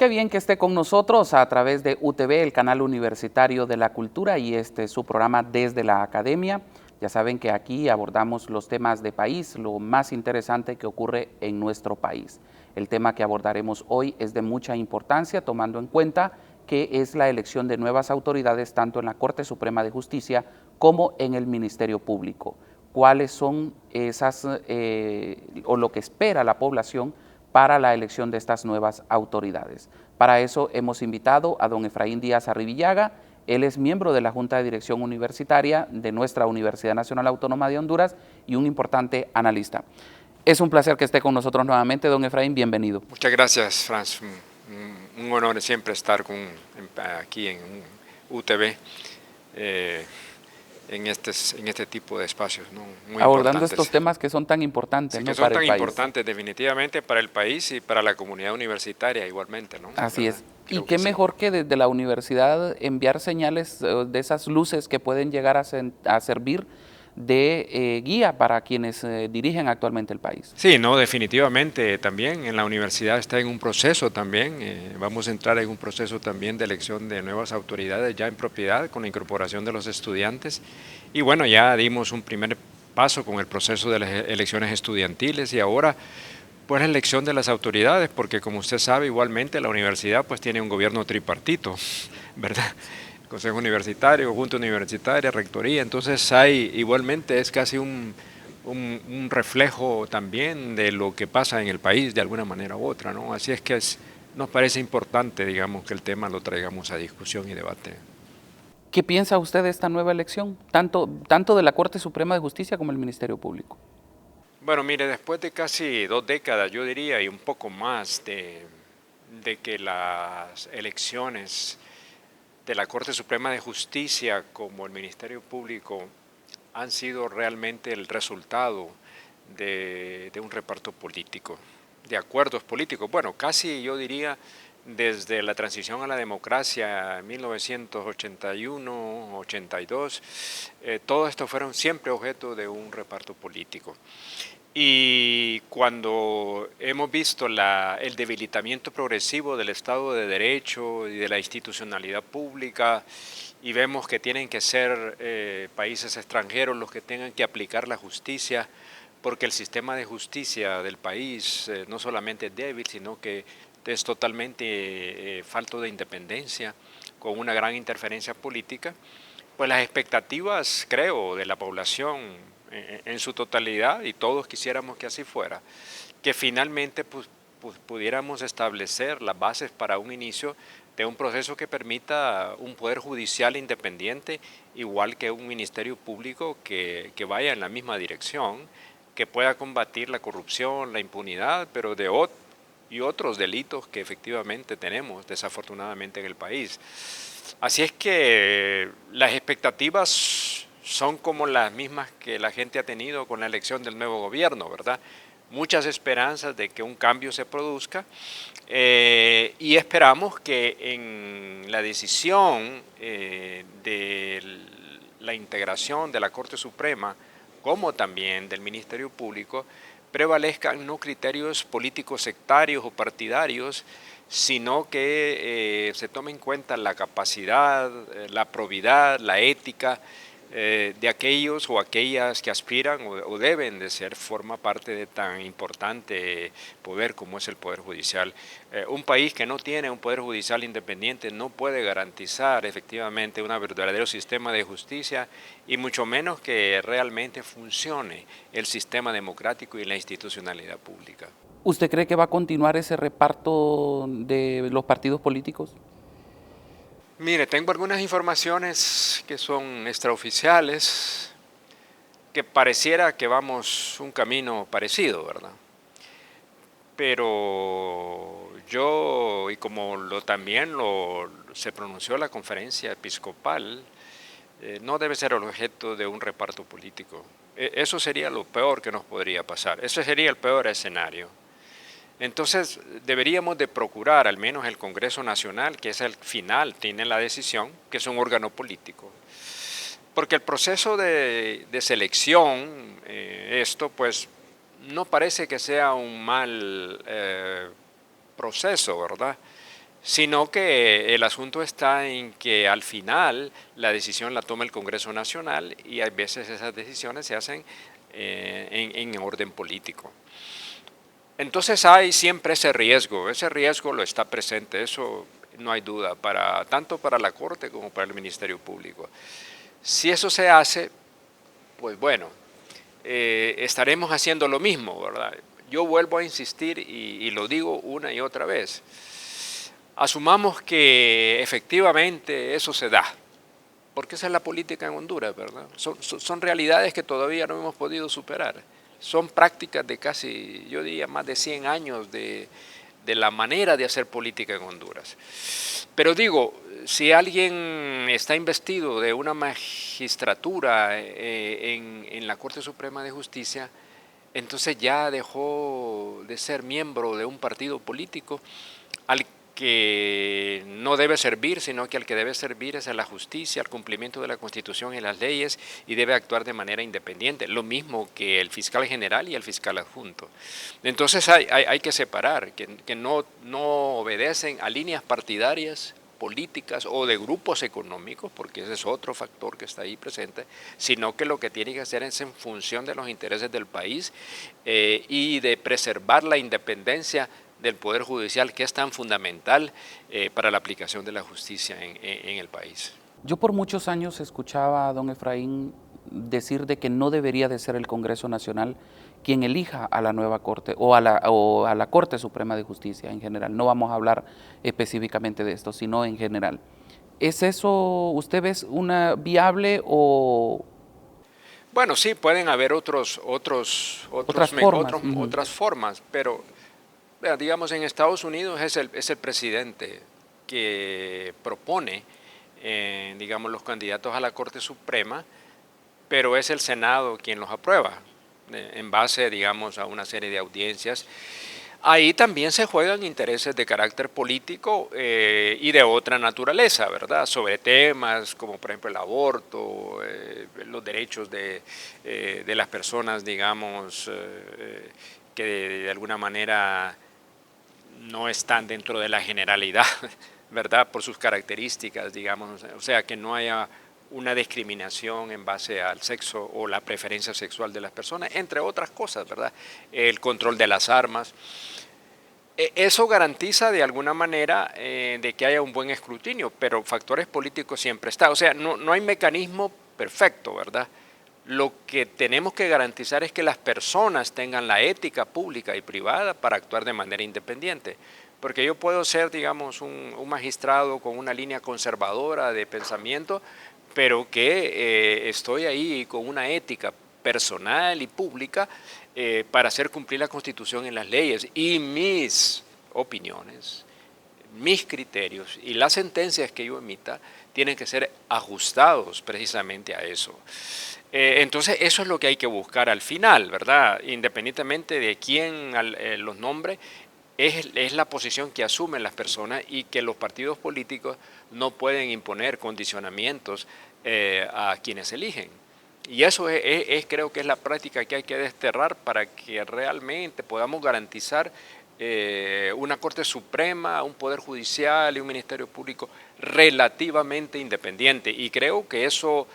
Qué bien que esté con nosotros a través de UTV, el canal universitario de la cultura, y este es su programa Desde la Academia. Ya saben que aquí abordamos los temas de país, lo más interesante que ocurre en nuestro país. El tema que abordaremos hoy es de mucha importancia, tomando en cuenta que es la elección de nuevas autoridades tanto en la Corte Suprema de Justicia como en el Ministerio Público. ¿Cuáles son esas, o lo que espera la población para la elección de estas nuevas autoridades? Para eso hemos invitado a don Efraín Díaz Arribillaga. Él es miembro de la Junta de Dirección Universitaria de nuestra Universidad Nacional Autónoma de Honduras y un importante analista. Es un placer que esté con nosotros nuevamente, don Efraín, bienvenido. Muchas gracias, Franz. Un honor siempre estar aquí en UTV, en este tipo de espacios, ¿no? Muy Abordando importantes. estos temas que son tan importantes, Sí, ¿no? que son para el tan país. importantes definitivamente para el país y para la comunidad universitaria igualmente, ¿no? Así ¿Verdad? es. Y Creo qué que sí. mejor que desde la universidad enviar señales de esas luces que pueden llegar a servir de guía para quienes dirigen actualmente el país. Sí, no, definitivamente también en la universidad está en un proceso también, vamos a entrar en un proceso también de elección de nuevas autoridades ya en propiedad con la incorporación de los estudiantes y bueno, ya dimos un primer paso con el proceso de las elecciones estudiantiles y ahora pues la elección de las autoridades, porque como usted sabe igualmente la universidad pues tiene un gobierno tripartito, ¿verdad? Consejo Universitario, Junta Universitaria, Rectoría, entonces hay igualmente es casi un reflejo también de lo que pasa en el país de alguna manera u otra, ¿no? Así es que nos parece importante, digamos, que el tema lo traigamos a discusión y debate. ¿Qué piensa usted de esta nueva elección, tanto de la Corte Suprema de Justicia como el Ministerio Público? Bueno, mire, después de casi 2 décadas, yo diría, y un poco más de que las elecciones de la Corte Suprema de Justicia como el Ministerio Público han sido realmente el resultado de un reparto político, de acuerdos políticos. Bueno, casi yo diría desde la transición a la democracia en 1981, 82, todo esto fueron siempre objeto de un reparto político. Y cuando hemos visto el debilitamiento progresivo del Estado de Derecho y de la institucionalidad pública, y vemos que tienen que ser países extranjeros los que tengan que aplicar la justicia, porque el sistema de justicia del país no solamente es débil, sino que es totalmente falto de independencia, con una gran interferencia política, pues las expectativas, creo, de la población en su totalidad, y todos quisiéramos que así fuera, que finalmente pudiéramos establecer las bases para un inicio de un proceso que permita un poder judicial independiente, igual que un ministerio público que vaya en la misma dirección, que pueda combatir la corrupción, la impunidad, pero y otros delitos que efectivamente tenemos desafortunadamente en el país. Así es que las expectativas son como las mismas que la gente ha tenido con la elección del nuevo gobierno, ¿verdad? Muchas esperanzas de que un cambio se produzca y esperamos que en la decisión de la integración de la Corte Suprema como también del Ministerio Público prevalezcan no criterios políticos sectarios o partidarios, sino que se tome en cuenta la capacidad, la probidad, la ética de aquellos o aquellas que aspiran o deben de forma parte de tan importante poder como es el Poder Judicial. Un país que no tiene un Poder Judicial independiente no puede garantizar efectivamente un verdadero sistema de justicia y mucho menos que realmente funcione el sistema democrático y la institucionalidad pública. ¿Usted cree que va a continuar ese reparto de los partidos políticos? Mire, tengo algunas informaciones que son extraoficiales, que pareciera que vamos un camino parecido, ¿verdad? Pero yo, y como también se pronunció la conferencia episcopal, no debe ser el objeto de un reparto político. Eso sería lo peor que nos podría pasar. Ese sería el peor escenario. Entonces deberíamos de procurar, al menos el Congreso Nacional, que es el final, tiene la decisión, que es un órgano político. Porque el proceso de selección, esto pues no parece que sea un mal proceso, ¿verdad? sino que el asunto está en que al final la decisión la toma el Congreso Nacional y a veces esas decisiones se hacen en orden político. Entonces hay siempre ese riesgo lo está presente, eso no hay duda, tanto para la Corte como para el Ministerio Público. Si eso se hace, pues bueno, estaremos haciendo lo mismo, ¿verdad? Yo vuelvo a insistir y lo digo una y otra vez. Asumamos que efectivamente eso se da, porque esa es la política en Honduras, ¿verdad? Son realidades que todavía no hemos podido superar. Son prácticas de casi, yo diría, más de 100 años de la manera de hacer política en Honduras. Pero digo, si alguien está investido de una magistratura en la Corte Suprema de Justicia, entonces ya dejó de ser miembro de un partido político al que no debe servir, sino que al que debe servir es a la justicia, al cumplimiento de la Constitución y las leyes, y debe actuar de manera independiente, lo mismo que el fiscal general y el fiscal adjunto. Entonces hay que separar, que no obedecen a líneas partidarias, políticas o de grupos económicos, porque ese es otro factor que está ahí presente, sino que lo que tiene que hacer es en función de los intereses del país y de preservar la independencia del Poder Judicial, que es tan fundamental para la aplicación de la justicia en el país. Yo por muchos años escuchaba a don Efraín decir de que no debería de ser el Congreso Nacional quien elija a la nueva Corte o a la Corte Suprema de Justicia en general. No vamos a hablar específicamente de esto, sino en general. ¿Es eso, usted ve una viable o Bueno, sí, pueden haber otras formas? otras formas, pero digamos en Estados Unidos es el presidente que propone, digamos, los candidatos a la Corte Suprema, pero es el Senado quien los aprueba en base, digamos, a una serie de audiencias. Ahí también se juegan intereses de carácter político y de otra naturaleza, ¿verdad? Sobre temas como, por ejemplo, el aborto, los derechos de las personas, digamos, que de alguna manera no están dentro de la generalidad, ¿verdad? Por sus características, digamos, o sea, que no haya una discriminación en base al sexo o la preferencia sexual de las personas, entre otras cosas, ¿verdad? El control de las armas. Eso garantiza de alguna manera de que haya un buen escrutinio, pero factores políticos siempre está. O sea, no hay mecanismo perfecto, ¿verdad? Lo que tenemos que garantizar es que las personas tengan la ética pública y privada para actuar de manera independiente. Porque yo puedo ser, digamos, un magistrado con una línea conservadora de pensamiento, pero que estoy ahí con una ética personal y pública para hacer cumplir la Constitución y las leyes. Y mis opiniones, mis criterios y las sentencias que yo emita tienen que ser ajustados precisamente a eso. Entonces eso es lo que hay que buscar al final, ¿verdad? Independientemente de quién los nombre, es la posición que asumen las personas y que los partidos políticos no pueden imponer condicionamientos a quienes eligen. Y eso creo que es la práctica que hay que desterrar para que realmente podamos garantizar una Corte Suprema, un Poder Judicial y un Ministerio Público relativamente independiente. Y creo que eso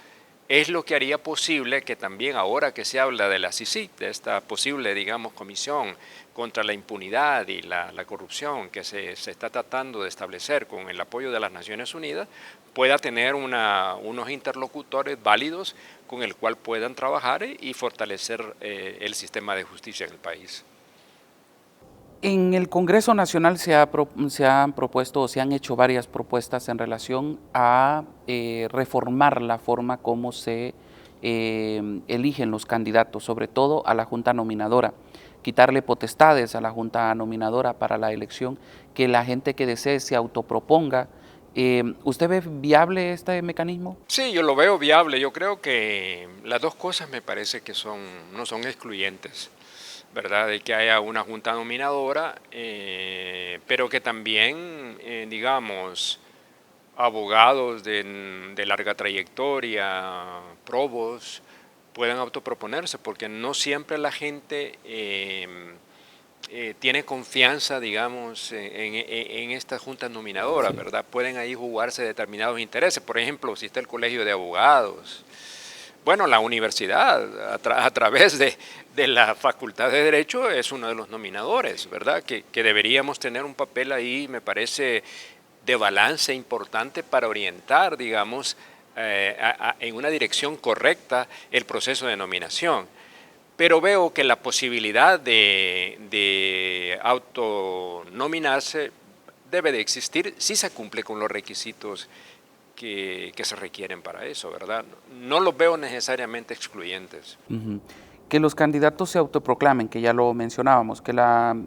es lo que haría posible que también ahora que se habla de la CICIG, de esta posible, digamos, comisión contra la impunidad y la corrupción que se está tratando de establecer con el apoyo de las Naciones Unidas, pueda tener unos interlocutores válidos con el cual puedan trabajar y fortalecer el sistema de justicia en el país. En el Congreso Nacional se han propuesto o se han hecho varias propuestas en relación a reformar la forma como se eligen los candidatos, sobre todo a la Junta Nominadora, quitarle potestades a la Junta Nominadora para la elección, que la gente que desee se autoproponga. ¿Usted ve viable este mecanismo? Sí, yo lo veo viable. Yo creo que las dos cosas me parece que no son excluyentes, ¿verdad? De que haya una junta nominadora, pero que también, digamos, abogados de larga trayectoria, probos, puedan autoproponerse, porque no siempre la gente tiene confianza, digamos, en esta junta nominadora, Sí. ¿verdad? Pueden ahí jugarse determinados intereses. Por ejemplo, si está el colegio de abogados, bueno, la universidad, a través de la Facultad de Derecho, es uno de los nominadores, ¿verdad? Que deberíamos tener un papel ahí, me parece, de balance importante para orientar, digamos, en una dirección correcta el proceso de nominación. Pero veo que la posibilidad de autonominarse debe de existir si se cumple con los requisitos que se requieren para eso, ¿verdad? No los veo necesariamente excluyentes. Ujú. Que los candidatos se autoproclamen, que ya lo mencionábamos, que la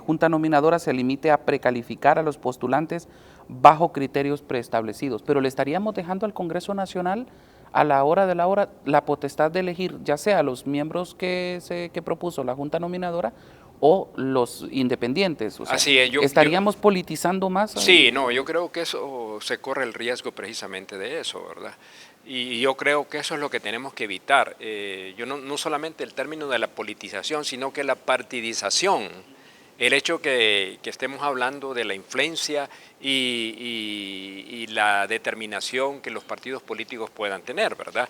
Junta Nominadora se limite a precalificar a los postulantes bajo criterios preestablecidos, pero le estaríamos dejando al Congreso Nacional a la hora de la hora la potestad de elegir ya sea los miembros que propuso la Junta Nominadora o los independientes. O sea, Así es, ¿estaríamos politizando más? Sí, no, yo creo que eso se corre el riesgo precisamente de eso, ¿verdad? Y yo creo que eso es lo que tenemos que evitar. Yo no solamente el término de la politización, sino que la partidización. El hecho que estemos hablando de la influencia y la determinación que los partidos políticos puedan tener, ¿verdad?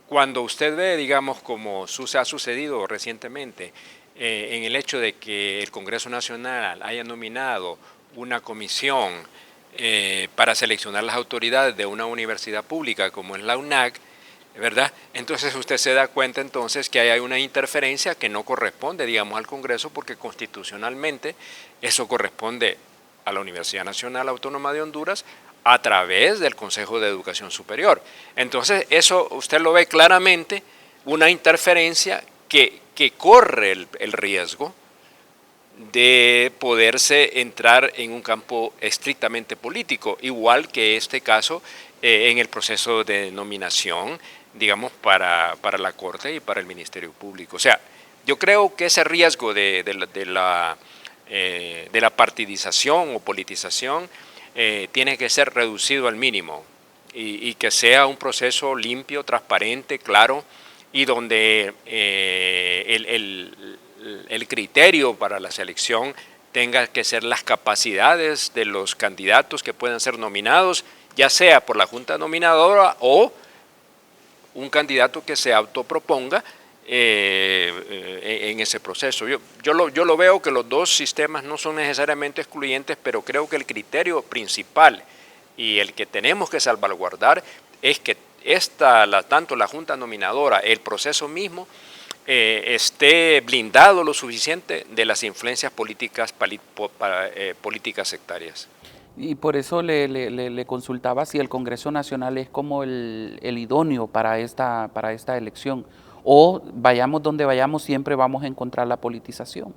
Cuando usted ve, digamos, como ha sucedido recientemente, en el hecho de que el Congreso Nacional haya nominado una comisión para seleccionar las autoridades de una universidad pública como es la UNAC, ¿verdad? Entonces usted se da cuenta entonces que hay una interferencia que no corresponde, digamos, al Congreso, porque constitucionalmente eso corresponde a la Universidad Nacional Autónoma de Honduras a través del Consejo de Educación Superior. Entonces eso usted lo ve claramente, una interferencia que corre el riesgo de poderse entrar en un campo estrictamente político, igual que este caso en el proceso de nominación, digamos, para la Corte y para el Ministerio Público. O sea, yo creo que ese riesgo de la partidización o politización tiene que ser reducido al mínimo y que sea un proceso limpio, transparente, claro, y donde el criterio para la selección tenga que ser las capacidades de los candidatos que puedan ser nominados, ya sea por la Junta Nominadora o un candidato que se autoproponga en ese proceso. Yo lo veo que los dos sistemas no son necesariamente excluyentes, pero creo que el criterio principal y el que tenemos que salvaguardar es que tanto la Junta Nominadora, el proceso mismo, esté blindado lo suficiente de las influencias políticas sectarias. Y por eso le consultaba si el Congreso Nacional es como el idóneo para esta elección, o vayamos donde vayamos siempre vamos a encontrar la politización.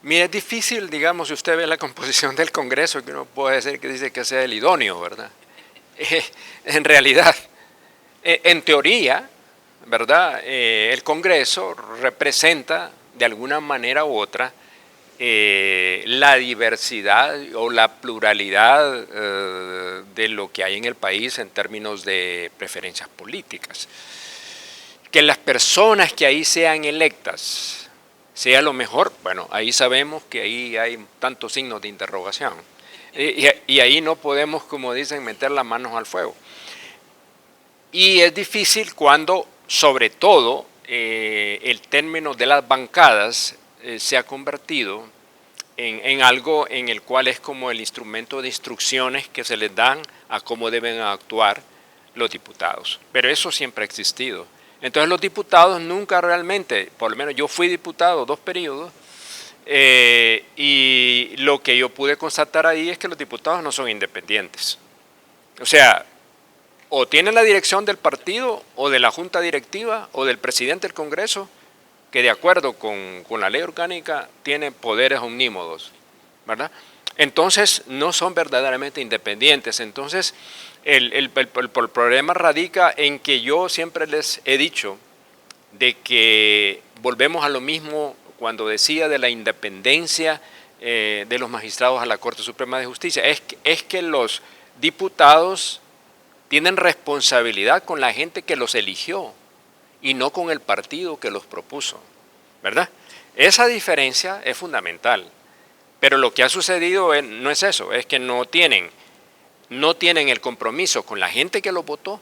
Mira, es difícil, digamos, si usted ve la composición del Congreso, que uno puede decir que dice que sea el idóneo, ¿verdad? En realidad, en teoría, ¿verdad? El Congreso representa de alguna manera u otra la diversidad o la pluralidad de lo que hay en el país en términos de preferencias políticas. Que las personas que ahí sean electas sea lo mejor, bueno, ahí sabemos que ahí hay tantos signos de interrogación. Y ahí no podemos, como dicen, meter las manos al fuego. Y es difícil cuando, sobre todo, el término de las bancadas se ha convertido en algo en el cual es como el instrumento de instrucciones que se les dan a cómo deben actuar los diputados. Pero eso siempre ha existido. Entonces los diputados nunca realmente, por lo menos yo fui diputado 2 periodos, y lo que yo pude constatar ahí es que los diputados no son independientes. O sea, o tienen la dirección del partido o de la junta directiva o del presidente del Congreso, que de acuerdo con la ley orgánica tiene poderes omnímodos, ¿verdad? Entonces no son verdaderamente independientes. Entonces el problema radica en que yo siempre les he dicho de que volvemos a lo mismo cuando decía de la independencia de los magistrados a la Corte Suprema de Justicia. Es que los diputados tienen responsabilidad con la gente que los eligió y no con el partido que los propuso, ¿verdad? Esa diferencia es fundamental, pero lo que ha sucedido no es eso, es que no tienen el compromiso con la gente que los votó,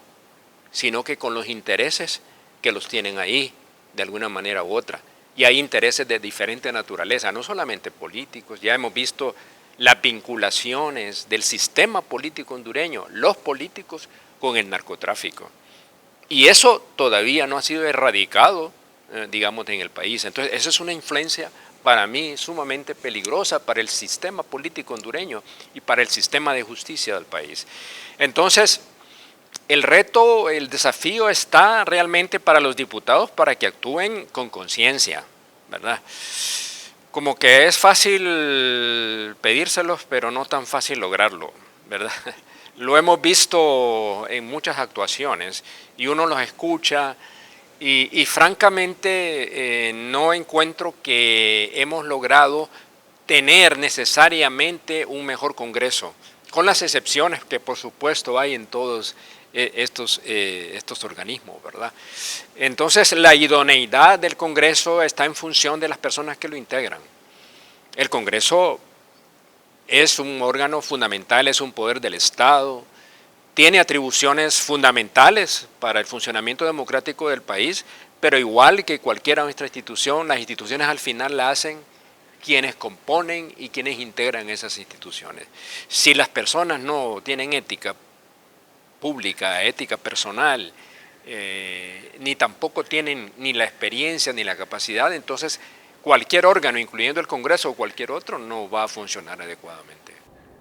sino que con los intereses que los tienen ahí, de alguna manera u otra. Y hay intereses de diferente naturaleza, no solamente políticos, ya hemos visto las vinculaciones del sistema político hondureño, los políticos con el narcotráfico. Y eso todavía no ha sido erradicado, digamos, en el país. Entonces, esa es una influencia para mí sumamente peligrosa para el sistema político hondureño y para el sistema de justicia del país. Entonces, el reto, el desafío está realmente para los diputados para que actúen con conciencia, ¿verdad? Como que es fácil pedírselos, pero no tan fácil lograrlo, ¿verdad? Lo hemos visto en muchas actuaciones y uno los escucha y francamente no encuentro que hemos logrado tener necesariamente un mejor Congreso, con las excepciones que por supuesto hay en todos estos organismos, ¿verdad? Entonces la idoneidad del Congreso está en función de las personas que lo integran. El Congreso es un órgano fundamental, es un poder del Estado, tiene atribuciones fundamentales para el funcionamiento democrático del país, pero igual que cualquier otra institución, las instituciones al final la hacen quienes componen y quienes integran esas instituciones. Si las personas no tienen ética pública, ética personal, ni tampoco tienen ni la experiencia ni la capacidad, entonces cualquier órgano, incluyendo el Congreso o cualquier otro, no va a funcionar adecuadamente.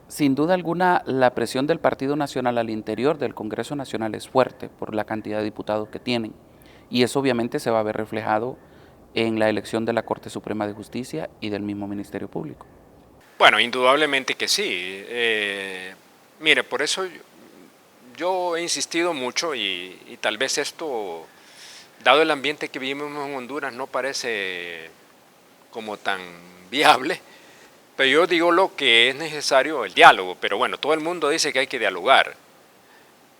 Sin duda alguna, la presión del Partido Nacional al interior del Congreso Nacional es fuerte por la cantidad de diputados que tienen, y eso obviamente se va a ver reflejado en la elección de la Corte Suprema de Justicia y del mismo Ministerio Público. Bueno, indudablemente que sí. Mire, por eso yo he insistido mucho y tal vez esto, dado el ambiente que vivimos en Honduras, no parece como tan viable, pero yo digo lo que es necesario, el diálogo, pero bueno, todo el mundo dice que hay que dialogar,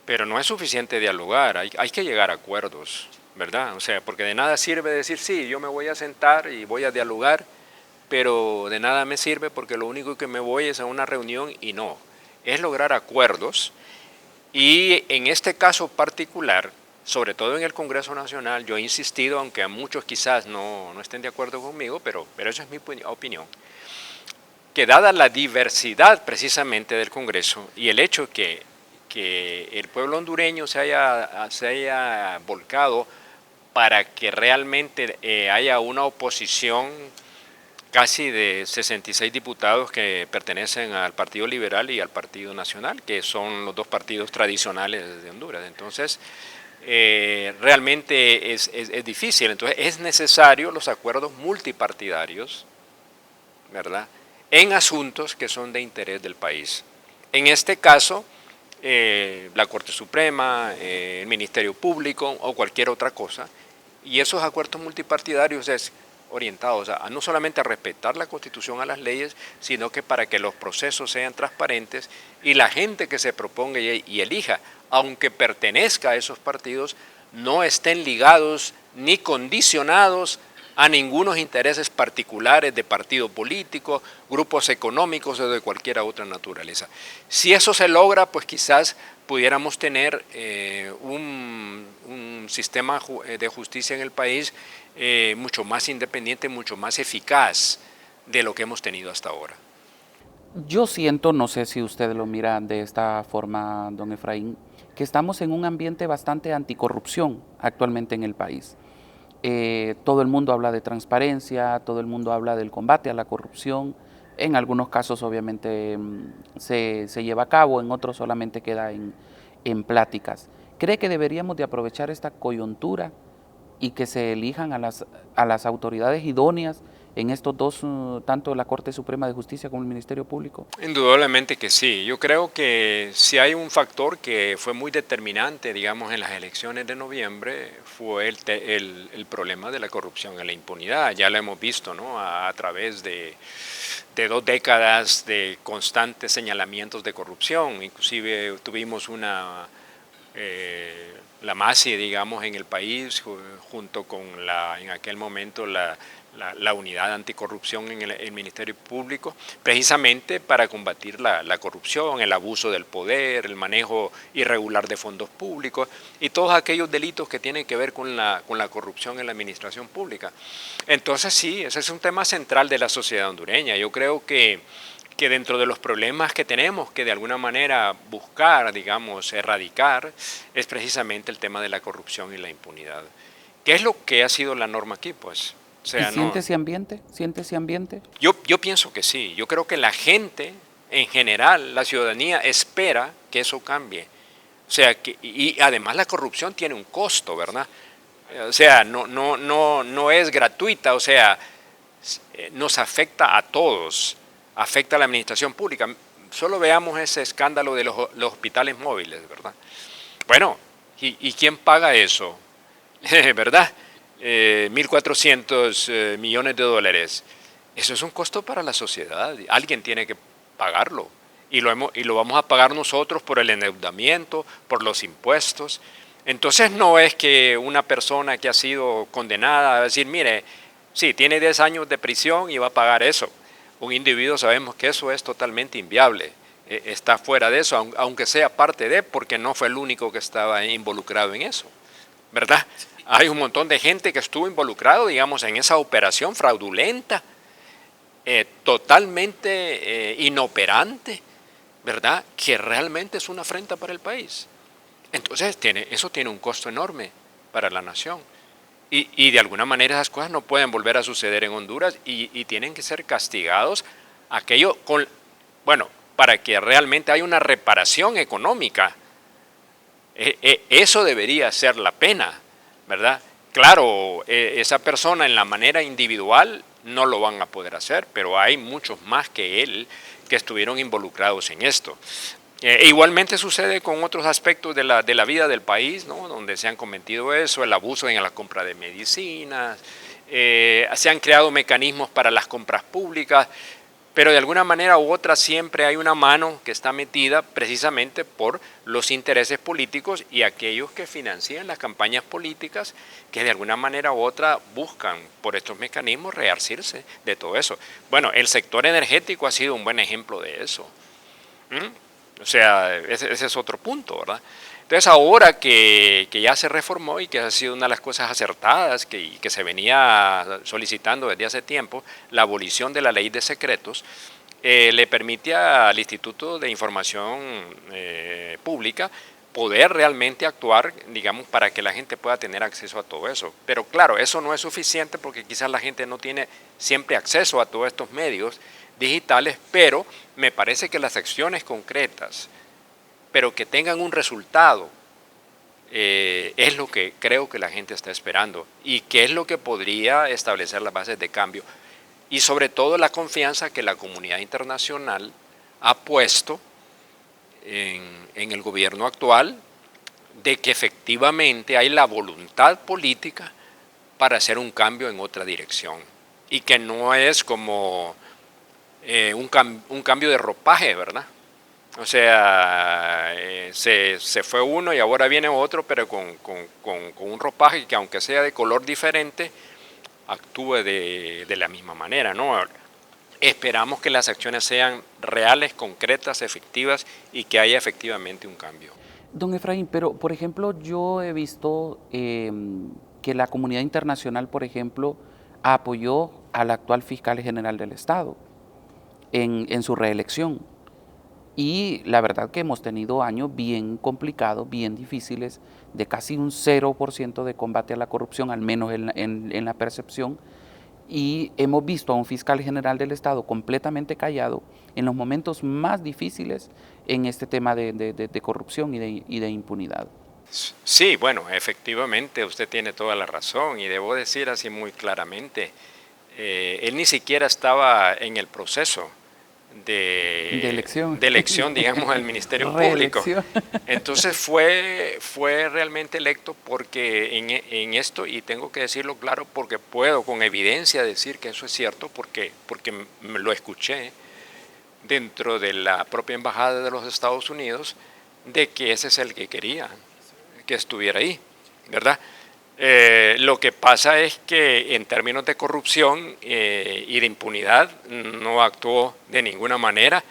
pero no es suficiente dialogar, hay que llegar a acuerdos, ¿verdad? O sea, porque de nada sirve decir, sí, yo me voy a sentar y voy a dialogar, pero de nada me sirve porque lo único que me voy es a una reunión y no, es lograr acuerdos. Y en este caso particular, sobre todo en el Congreso Nacional, yo he insistido, aunque a muchos quizás no estén de acuerdo conmigo, pero esa es mi opinión, que dada la diversidad precisamente del Congreso y el hecho que el pueblo hondureño se haya volcado para que realmente haya una oposición casi de 66 diputados que pertenecen al Partido Liberal y al Partido Nacional, que son los dos partidos tradicionales de Honduras. Entonces, realmente es difícil. Entonces, es necesario los acuerdos multipartidarios, ¿verdad?, en asuntos que son de interés del país. En este caso, la Corte Suprema, el Ministerio Público o cualquier otra cosa. Y esos acuerdos multipartidarios es orientados a no solamente a respetar la Constitución, a las leyes, sino que para que los procesos sean transparentes y la gente que se proponga y elija, aunque pertenezca a esos partidos, no estén ligados ni condicionados a ningunos intereses particulares de partido político, grupos económicos o de cualquier otra naturaleza. Si eso se logra, pues quizás pudiéramos tener un sistema de justicia en el país mucho más independiente, mucho más eficaz de lo que hemos tenido hasta ahora. Yo siento, no sé si usted lo mira de esta forma, don Efraín, que estamos en un ambiente bastante anticorrupción actualmente en el país. Todo el mundo habla de transparencia, todo el mundo habla del combate a la corrupción. En algunos casos obviamente se lleva a cabo, en otros solamente queda en pláticas. ¿Cree que deberíamos de aprovechar esta coyuntura y que se elijan a las autoridades idóneas en estos dos, tanto la Corte Suprema de Justicia como el Ministerio Público? Indudablemente que sí. Yo creo que si hay un factor que fue muy determinante, digamos, en las elecciones de noviembre, fue el problema de la corrupción y la impunidad. Ya lo hemos visto, ¿no?, a través de 2 décadas de constantes señalamientos de corrupción. Inclusive tuvimos una la MASI, digamos, en el país, junto con en aquel momento la unidad anticorrupción en el Ministerio Público, precisamente para combatir la corrupción, el abuso del poder, el manejo irregular de fondos públicos y todos aquellos delitos que tienen que ver con la corrupción en la administración pública. Entonces sí, ese es un tema central de la sociedad hondureña. Yo creo que dentro de los problemas que tenemos que de alguna manera buscar, digamos, erradicar, es precisamente el tema de la corrupción y la impunidad. ¿Qué es lo que ha sido la norma aquí? Pues, o sea, ¿Y siente ese ambiente? ¿Siente ese ambiente? Yo pienso que sí. Yo creo que la gente, en general, la ciudadanía, espera que eso cambie. O sea, y además la corrupción tiene un costo, ¿verdad? O sea, no es gratuita, o sea, nos afecta a todos. Afecta a la administración pública. Solo veamos ese escándalo de los hospitales móviles, ¿verdad? Bueno, ¿y quién paga eso? ¿Verdad? 1.400 millones de dólares. Eso es un costo para la sociedad. Alguien tiene que pagarlo. Y lo vamos a pagar nosotros por el endeudamiento, por los impuestos. Entonces no es que una persona que ha sido condenada va a decir, mire, sí, tiene 10 años de prisión y va a pagar eso. Un individuo sabemos que eso es totalmente inviable, está fuera de eso, aunque sea parte de, porque no fue el único que estaba involucrado en eso, ¿verdad? Hay un montón de gente que estuvo involucrado, digamos, en esa operación fraudulenta, totalmente inoperante, ¿verdad? Que realmente es una afrenta para el país. Entonces, eso tiene un costo enorme para la nación. Y de alguna manera esas cosas no pueden volver a suceder en Honduras y tienen que ser castigados para que realmente haya una reparación económica. Eso debería ser la pena, ¿verdad? Claro, esa persona en la manera individual no lo van a poder hacer, pero hay muchos más que él que estuvieron involucrados en esto. Igualmente sucede con otros aspectos de la vida del país, ¿no? Donde se han cometido eso, el abuso en la compra de medicinas, se han creado mecanismos para las compras públicas, pero de alguna manera u otra siempre hay una mano que está metida precisamente por los intereses políticos y aquellos que financian las campañas políticas que de alguna manera u otra buscan por estos mecanismos rearcirse de todo eso. Bueno, el sector energético ha sido un buen ejemplo de eso. O sea, ese es otro punto, ¿verdad? Entonces ahora que ya se reformó y que ha sido una de las cosas acertadas que se venía solicitando desde hace tiempo, la abolición de la ley de secretos, le permite al Instituto de Información Pública poder realmente actuar, digamos, para que la gente pueda tener acceso a todo eso. Pero claro, eso no es suficiente porque quizás la gente no tiene siempre acceso a todos estos medios digitales, pero me parece que las acciones concretas, pero que tengan un resultado, es lo que creo que la gente está esperando y que es lo que podría establecer las bases de cambio y sobre todo la confianza que la comunidad internacional ha puesto en el gobierno actual de que efectivamente hay la voluntad política para hacer un cambio en otra dirección y que no es como un cambio de ropaje, ¿verdad? O sea, se fue uno y ahora viene otro, pero con un ropaje que aunque sea de color diferente, actúe de la misma manera, ¿no? Esperamos que las acciones sean reales, concretas, efectivas y que haya efectivamente un cambio. Don Efraín, pero por ejemplo, yo he visto que la comunidad internacional, por ejemplo, apoyó al actual fiscal general del Estado en su reelección. Y la verdad que hemos tenido años bien complicados, bien difíciles, de casi un 0% de combate a la corrupción, al menos en la percepción. Y hemos visto a un fiscal general del Estado completamente callado en los momentos más difíciles en este tema de corrupción y de impunidad. Sí, bueno, efectivamente usted tiene toda la razón y debo decir así muy claramente, él ni siquiera estaba en el proceso elección. de elección, digamos, al Ministerio Público. Entonces fue realmente electo porque en esto, y tengo que decirlo claro porque puedo con evidencia decir que eso es cierto, porque lo escuché dentro de la propia Embajada de los Estados Unidos, de que ese es el que quería. que estuviera ahí, ¿verdad? Lo que pasa es que en términos de corrupción y de impunidad no actuó de ninguna manera,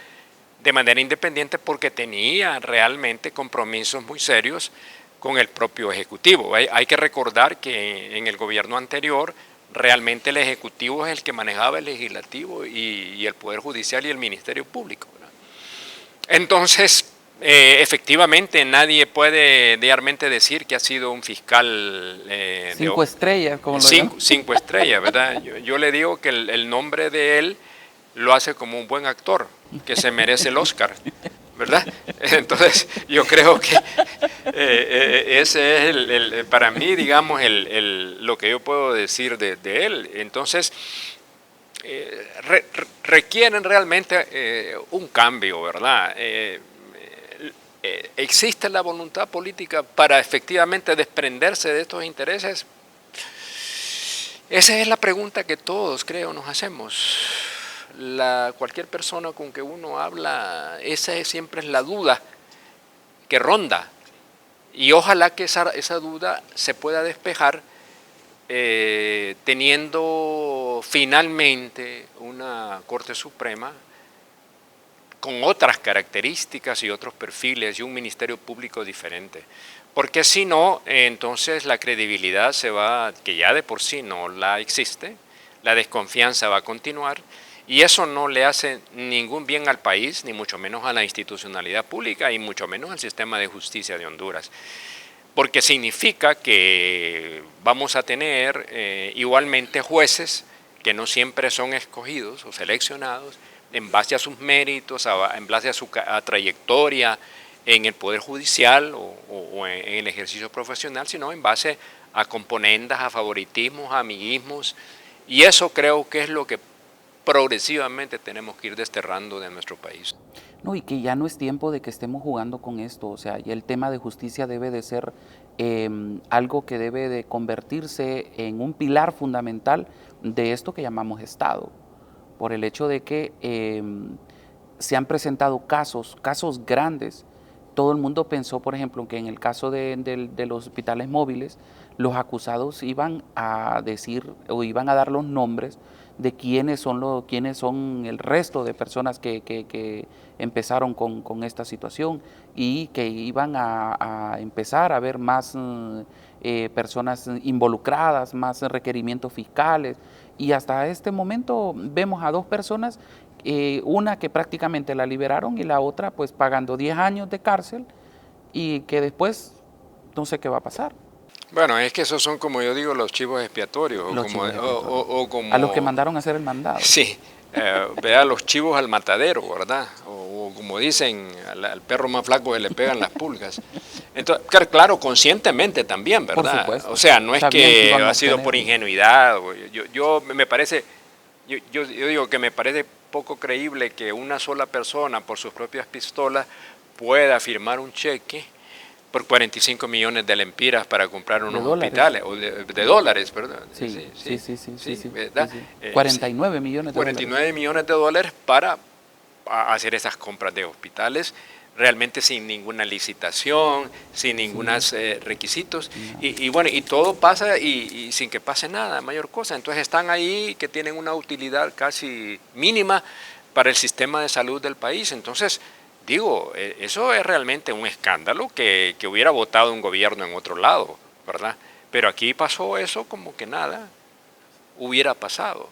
de manera independiente, porque tenía realmente compromisos muy serios con el propio Ejecutivo. Hay que recordar que en el gobierno anterior realmente el Ejecutivo es el que manejaba el Legislativo y el Poder Judicial y el Ministerio Público, ¿verdad? Entonces, efectivamente, nadie puede realmente decir que ha sido un fiscal cinco estrellas, como lo llaman. cinco estrellas, ¿verdad? Yo le digo que el nombre de él lo hace como un buen actor, que se merece el Oscar, ¿verdad? Entonces, yo creo que ese es para mí, digamos, lo que yo puedo decir de él. Entonces, requieren realmente un cambio, ¿verdad? ¿Existe la voluntad política para efectivamente desprenderse de estos intereses? Esa es la pregunta que todos, creo, nos hacemos. Cualquier persona con que uno habla, siempre es la duda que ronda. Y ojalá que esa duda se pueda despejar teniendo finalmente una Corte Suprema con otras características y otros perfiles y un Ministerio Público diferente. Porque si no, entonces la credibilidad que ya de por sí no la existe, la desconfianza va a continuar y eso no le hace ningún bien al país, ni mucho menos a la institucionalidad pública y mucho menos al sistema de justicia de Honduras. Porque significa que vamos a tener igualmente jueces que no siempre son escogidos o seleccionados en base a sus méritos, en base a su trayectoria en el Poder Judicial o en el ejercicio profesional, sino en base a componendas, a favoritismos, a amiguismos. Y eso creo que es lo que progresivamente tenemos que ir desterrando de nuestro país. No, y que ya no es tiempo de que estemos jugando con esto, o sea, ya el tema de justicia debe de ser algo que debe de convertirse en un pilar fundamental de esto que llamamos Estado, por el hecho de que se han presentado casos grandes. Todo el mundo pensó, por ejemplo, que en el caso de los hospitales móviles, los acusados iban a decir o iban a dar los nombres de quiénes son el resto de personas que empezaron con esta situación y que iban a empezar a haber más personas involucradas, más requerimientos fiscales. Y hasta este momento vemos a dos personas, una que prácticamente la liberaron y la otra pues pagando 10 años de cárcel y que después no sé qué va a pasar. Bueno, es que esos son, como yo digo, los chivos expiatorios. O como, a los que mandaron a hacer el mandado. Sí, vea los chivos al matadero, ¿verdad? O como dicen, al perro más flaco se le pegan las pulgas. Entonces, claro, conscientemente también, ¿verdad? Por supuesto. O sea, no es que ha sido por ingenuidad. Yo digo que me parece poco creíble que una sola persona, por sus propias pistolas, pueda firmar un cheque por 45 millones de lempiras para comprar unos hospitales, o de dólares, ¿verdad? Sí, ¿verdad? 49 millones de 49 millones de dólares para hacer esas compras de hospitales, realmente sin ninguna licitación, sin ningunos requisitos, y bueno, y todo pasa y sin que pase nada, mayor cosa. Entonces están ahí que tienen una utilidad casi mínima para el sistema de salud del país. Entonces, digo, eso es realmente un escándalo que hubiera votado un gobierno en otro lado, ¿verdad? Pero aquí pasó eso como que nada hubiera pasado.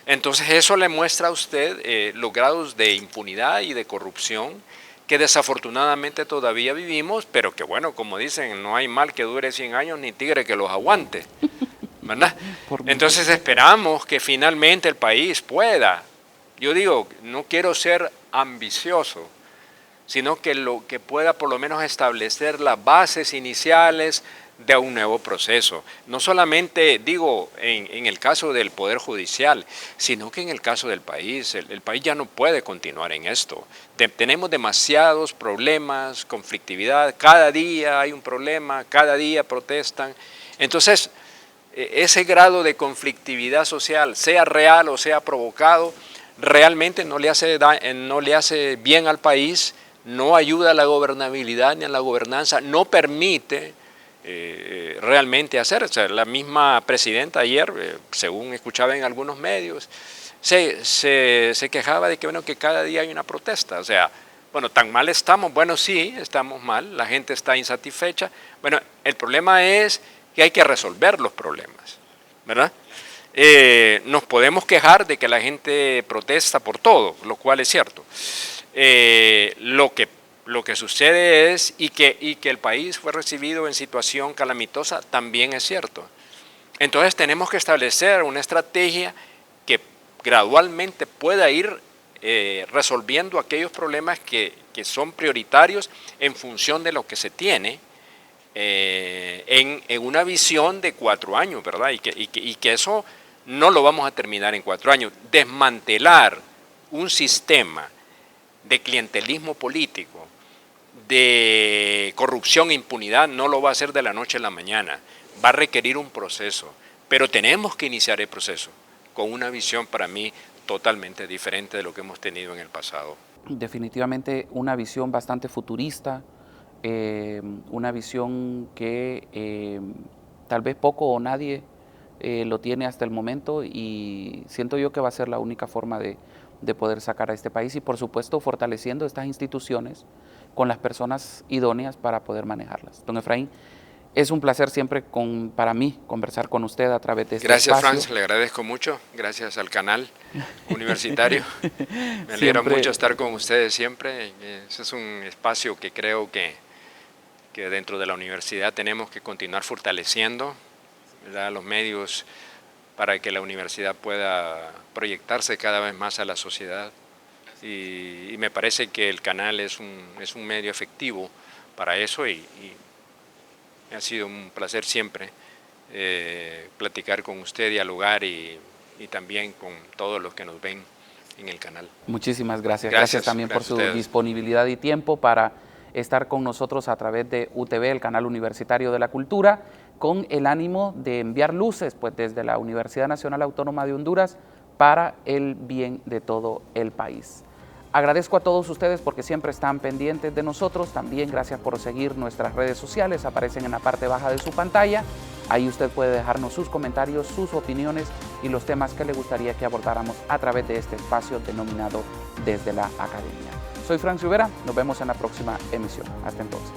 Entonces eso le muestra a usted los grados de impunidad y de corrupción que desafortunadamente todavía vivimos, pero que bueno, como dicen, no hay mal que dure 100 años ni tigre que los aguante, ¿verdad? Entonces esperamos que finalmente el país pueda, yo digo, no quiero ser ambicioso, sino que pueda por lo menos establecer las bases iniciales de un nuevo proceso. No solamente, digo, en el caso del Poder Judicial, sino que en el caso del país. El país ya no puede continuar en esto. Tenemos demasiados problemas, conflictividad, cada día hay un problema, cada día protestan. Entonces, ese grado de conflictividad social, sea real o sea provocado, realmente no le hace bien al país, no ayuda a la gobernabilidad ni a la gobernanza, no permite realmente hacer. O sea, la misma presidenta ayer, según escuchaba en algunos medios, se quejaba de que, bueno, que cada día hay una protesta. O sea, bueno, tan mal estamos. Bueno, sí, estamos mal, la gente está insatisfecha. Bueno, el problema es que hay que resolver los problemas, ¿verdad? Nos podemos quejar de que la gente protesta por todo, lo cual es cierto. Lo que sucede es, y que el país fue recibido en situación calamitosa, también es cierto. Entonces tenemos que establecer una estrategia que gradualmente pueda ir resolviendo aquellos problemas que son prioritarios en función de lo que se tiene en una visión de 4 años, ¿verdad? Y que eso no lo vamos a terminar en 4 años. Desmantelar un sistema de clientelismo político, de corrupción e impunidad, no lo va a hacer de la noche a la mañana. Va a requerir un proceso, pero tenemos que iniciar el proceso con una visión, para mí, totalmente diferente de lo que hemos tenido en el pasado. Definitivamente una visión bastante futurista, una visión que tal vez poco o nadie lo tiene hasta el momento, y siento yo que va a ser la única forma de poder sacar a este país, y por supuesto fortaleciendo estas instituciones con las personas idóneas para poder manejarlas. Don Efraín, es un placer siempre para mí conversar con usted a través de este espacio. Gracias, Franz, le agradezco mucho. Gracias al canal universitario. Me alegra mucho estar con ustedes siempre. Ese es un espacio que creo que dentro de la universidad tenemos que continuar fortaleciendo, ¿verdad?, los medios para que la universidad pueda proyectarse cada vez más a la sociedad. Y me parece que el canal es un medio efectivo para eso, y ha sido un placer siempre platicar con usted, dialogar y también con todos los que nos ven en el canal. Muchísimas gracias. Gracias también por su disponibilidad y tiempo para estar con nosotros a través de UTV, el canal universitario de la cultura, con el ánimo de enviar luces pues, desde la Universidad Nacional Autónoma de Honduras para el bien de todo el país. Agradezco a todos ustedes porque siempre están pendientes de nosotros. También gracias por seguir nuestras redes sociales, aparecen en la parte baja de su pantalla. Ahí usted puede dejarnos sus comentarios, sus opiniones y los temas que le gustaría que abordáramos a través de este espacio denominado Desde la Academia. Soy Franz Rivera, nos vemos en la próxima emisión. Hasta entonces.